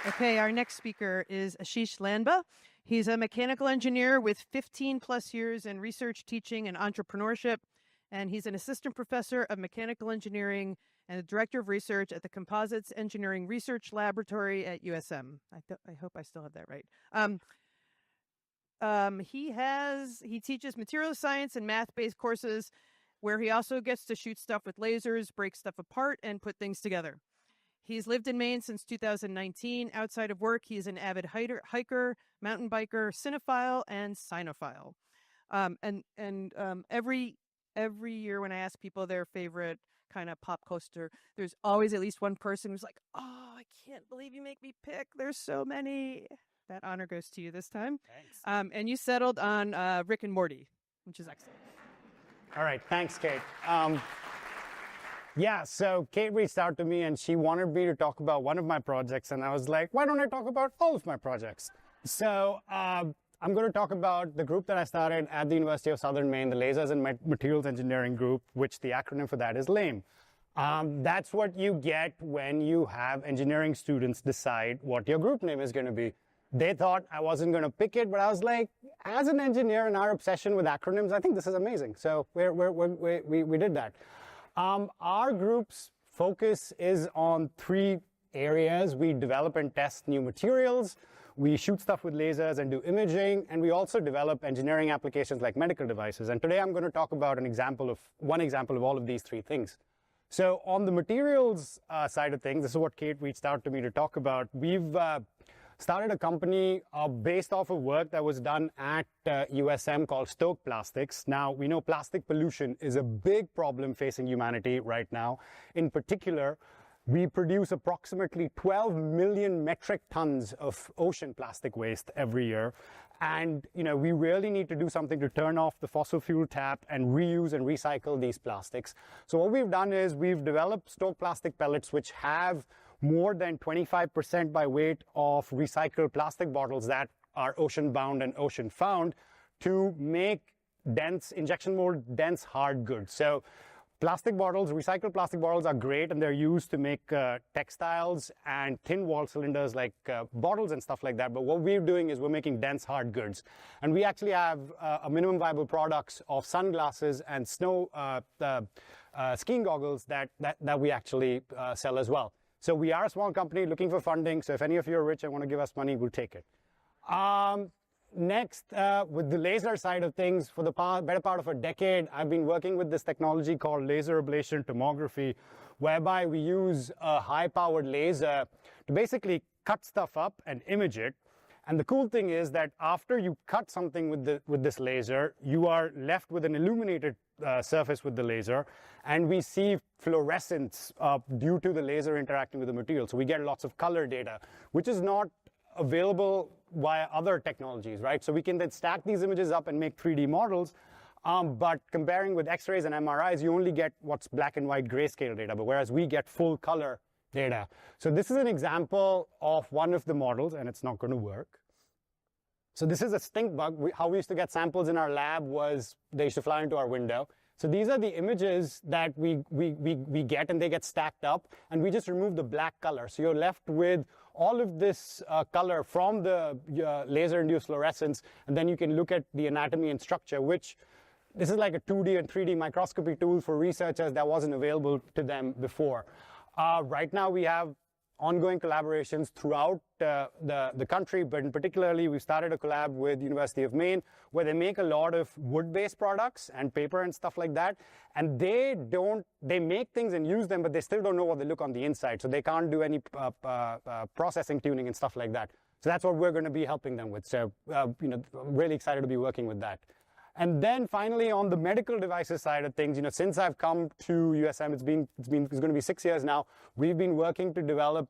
Okay, our next speaker is Asheesh Lanba. He's a mechanical engineer with 15 plus years in research, teaching, and entrepreneurship. And he's an assistant professor of mechanical engineering and the director of research at the Composites Engineering Research Laboratory at USM. I hope I still have that right. He teaches material science and math-based courses where he also gets to shoot stuff with lasers, break stuff apart, and put things together. He's lived in Maine since 2019. Outside of work, he's an avid hiker, mountain biker, cinephile, and sinophile. Every year when I ask people their favorite kind of pop coaster, there's always at least one person who's like, "Oh, I can't believe you make me pick. There's so many." That honor goes to you this time. Thanks. And you settled on Rick and Morty, which is excellent. All right, thanks, Kate. Yeah, so Kate reached out to me and she wanted me to talk about one of my projects, and I was like, why don't I talk about all of my projects? So I'm going to talk about the group that I started at the University of Southern Maine, the Lasers and Materials Engineering Group, which the acronym for that is LAME. That's what you get when you have engineering students decide what your group name is going to be. They thought I wasn't going to pick it, but I was like, as an engineer and our obsession with acronyms, I think this is amazing. So we did that. Our group's focus is on 3 areas. We develop and test new materials, we shoot stuff with lasers and do imaging, and we also develop engineering applications like medical devices. And today I'm going to talk about one example of all of these 3 things. So on the materials side of things, this is what Kate reached out to me to talk about. We've started a company based off of work that was done at USM called Stoke Plastics. Now, we know plastic pollution is a big problem facing humanity right now. In particular, we produce approximately 12 million metric tons of ocean plastic waste every year. And, we really need to do something to turn off the fossil fuel tap and reuse and recycle these plastics. So what we've done is we've developed Stoke plastic pellets, which have more than 25% by weight of recycled plastic bottles that are ocean bound and ocean found, to make injection mold dense hard goods. So recycled plastic bottles are great, and they're used to make textiles and thin wall cylinders like bottles and stuff like that. But what we're doing is we're making dense hard goods. And we actually have a minimum viable products of sunglasses and snow skiing goggles that we actually sell as well. So we are a small company looking for funding. So if any of you are rich and want to give us money, we'll take it. Next, with the laser side of things, for the better part of a decade, I've been working with this technology called laser ablation tomography, whereby we use a high-powered laser to basically cut stuff up and image it. And the cool thing is that after you cut something with this laser, you are left with an illuminated surface with the laser, and we see fluorescence due to the laser interacting with the material. So we get lots of color data, which is not available via other technologies, right? So we can then stack these images up and make 3D models, but comparing with X-rays and MRIs, you only get what's black and white grayscale data, but whereas we get full color data. So this is an example of one of the models, and it's not going to work. So this is a stink bug. How we used to get samples in our lab was they used to fly into our window. So these are the images that we get, and they get stacked up, and we just remove the black color. So you're left with all of this color from the laser-induced fluorescence, and then you can look at the anatomy and structure, which this is like a 2D and 3D microscopy tool for researchers that wasn't available to them before. Right now we have ongoing collaborations throughout the country, but in particularly we started a collab with University of Maine, where they make a lot of wood-based products and paper and stuff like that, and they make things and use them, but they still don't know what they look on the inside, so they can't do any processing tuning and stuff like that. So that's what we're going to be helping them with. So I'm really excited to be working with that. And then finally, on the medical devices side of things, since I've come to USM, it's going to be 6 years now. We've been working to develop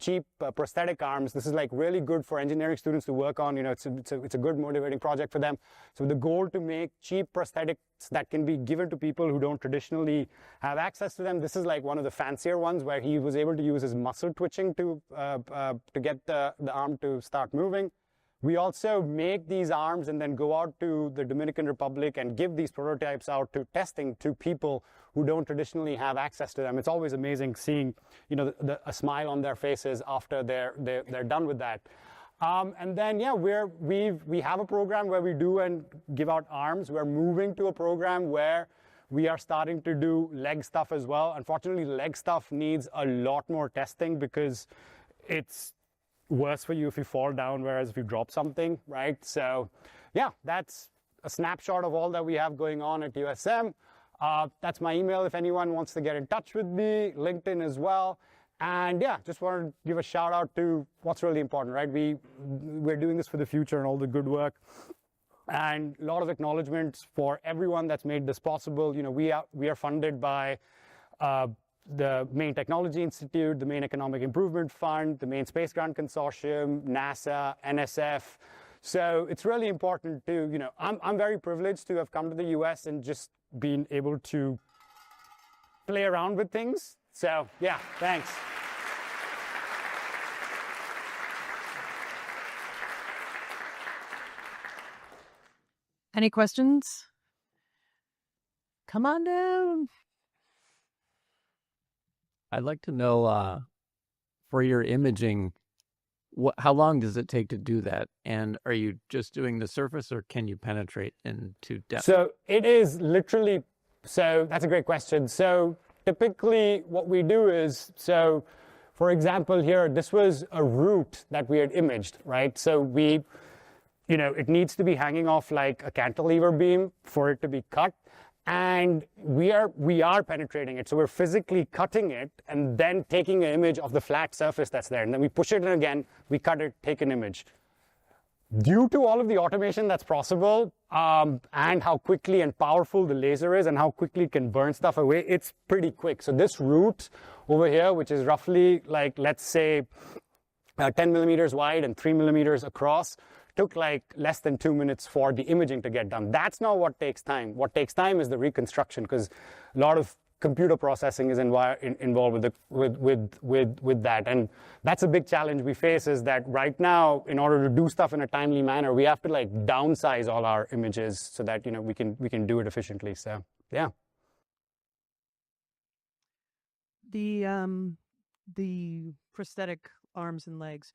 cheap prosthetic arms. This is like really good for engineering students to work on. It's a good motivating project for them. So the goal to make cheap prosthetics that can be given to people who don't traditionally have access to them. This is like one of the fancier ones where he was able to use his muscle twitching to get the arm to start moving. We also make these arms and then go out to the Dominican Republic and give these prototypes out to testing to people who don't traditionally have access to them. It's always amazing seeing, a smile on their faces after they're done with that. And then, yeah, we have a program where we do and give out arms. We're moving to a program where we are starting to do leg stuff as well. Unfortunately, leg stuff needs a lot more testing because it's worse for you if you fall down, whereas if you drop something, right? So, yeah, that's a snapshot of all that we have going on at USM. That's my email if anyone wants to get in touch with me, LinkedIn as well. And yeah, just wanted to give a shout out to what's really important, right? We're doing this for the future and all the good work. And a lot of acknowledgements for everyone that's made this possible. We are funded by the Maine Technology Institute, the Maine Economic Improvement Fund, the Maine Space Grant Consortium, NASA, NSF. So it's really important to, I'm very privileged to have come to the US and just been able to play around with things. So yeah, thanks. Any questions? Come on down. I'd like to know, for your imaging, how long does it take to do that? And are you just doing the surface, or can you penetrate into depth? So it is literally, so that's a great question. So typically what we do is, so for example here, this was a root that we had imaged, right? So it needs to be hanging off like a cantilever beam for it to be cut. And we are penetrating it. So we're physically cutting it and then taking an image of the flat surface that's there. And then we push it in again, we cut it, take an image. Due to all of the automation that's possible, and how quickly and powerful the laser is and how quickly it can burn stuff away, it's pretty quick. So this root over here, which is roughly like, let's say 10 millimeters wide and 3 millimeters across, took like less than 2 minutes for the imaging to get done. That's not what takes time. What takes time is the reconstruction, because a lot of computer processing is involved with that. And that's a big challenge we face, is that right now, in order to do stuff in a timely manner, we have to like downsize all our images so that we can do it efficiently. So yeah. The prosthetic arms and legs,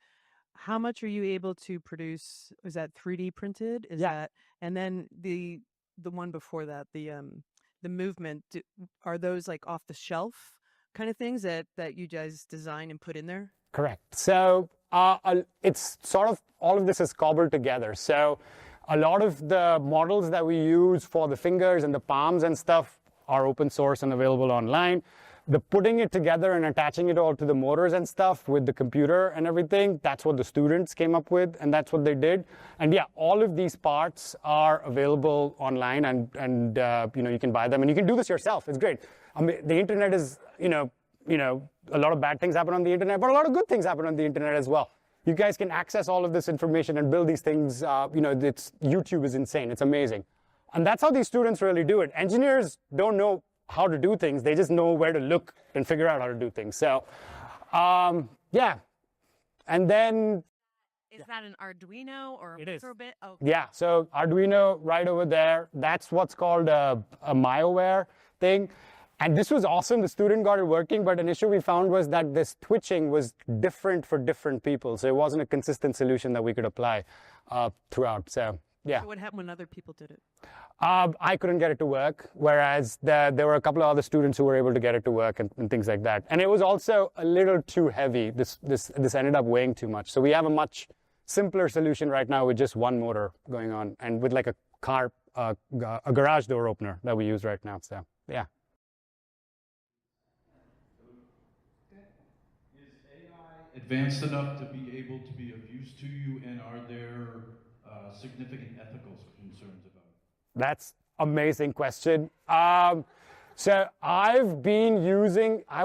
how much are you able to produce? Is that 3D printed? And then the one before that, the movement, are those like off the shelf kind of things that you guys design and put in there? Correct. So it's sort of, all of this is cobbled together. So a lot of the models that we use for the fingers and the palms and stuff are open source and available online. The putting it together and attaching it all to the motors and stuff with the computer and everything, that's what the students came up with, and that's what they did. And yeah, all of these parts are available online, and you can buy them, and you can do this yourself. It's great. I mean, the internet is, a lot of bad things happen on the internet, but a lot of good things happen on the internet as well. You guys can access all of this information and build these things. YouTube is insane. It's amazing. And that's how these students really do it. Engineers don't know how to do things. They just know where to look and figure out how to do things. So, yeah. And then... Is that an Arduino or a microbit? Oh. Yeah, so Arduino right over there, that's what's called a MyoWare thing. And this was awesome. The student got it working, but an issue we found was that this twitching was different for different people. So it wasn't a consistent solution that we could apply throughout. So, yeah. So what happened when other people did it? I couldn't get it to work, whereas there were a couple of other students who were able to get it to work and things like that. And it was also a little too heavy. This ended up weighing too much. So we have a much simpler solution right now with just one motor going on, and with like a garage door opener that we use right now. So yeah. Is AI advanced enough to be able to be of use to you, and are there significant ethical concerns about it? That's amazing question. So I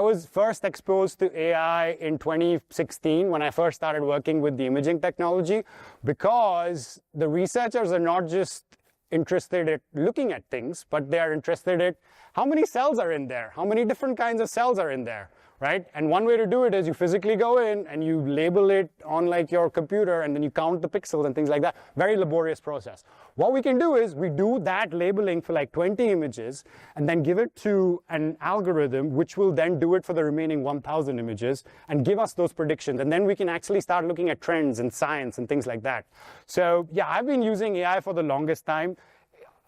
was first exposed to AI in 2016 when I first started working with the imaging technology, because the researchers are not just interested in looking at things, but they are interested in how many cells are in there, how many different kinds of cells are in there, right? And one way to do it is you physically go in and you label it on like your computer, and then you count the pixels and things like that. Very laborious process. What we can do is we do that labeling for like 20 images and then give it to an algorithm which will then do it for the remaining 1,000 images and give us those predictions. And then we can actually start looking at trends and science and things like that. So yeah, I've been using AI for the longest time.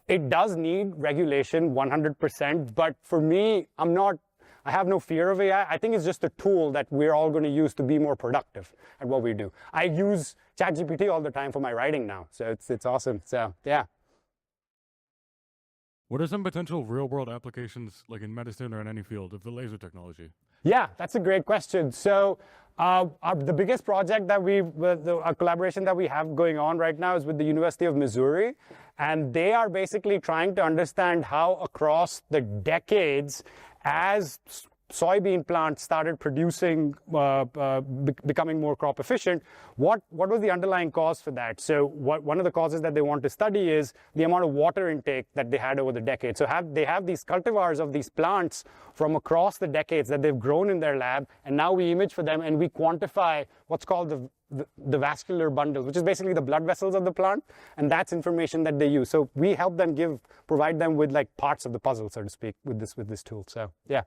It does need regulation 100%, but for me, I have no fear of AI. I think it's just a tool that we're all going to use to be more productive at what we do. I use ChatGPT all the time for my writing now, so it's awesome. So yeah. What are some potential real-world applications, like in medicine or in any field, of the laser technology? Yeah, that's a great question. So the biggest project that a collaboration that we have going on right now is with the University of Missouri. And they are basically trying to understand how across the decades, as soybean plants started producing, becoming more crop efficient, what was the underlying cause for that? So one of the causes that they want to study is the amount of water intake that they had over the decades. So they have these cultivars of these plants from across the decades that they've grown in their lab, and now we image for them and we quantify what's called the vascular bundles, which is basically the blood vessels of the plant, and that's information that they use. So we help them provide them with like parts of the puzzle, so to speak, with this tool. So yeah.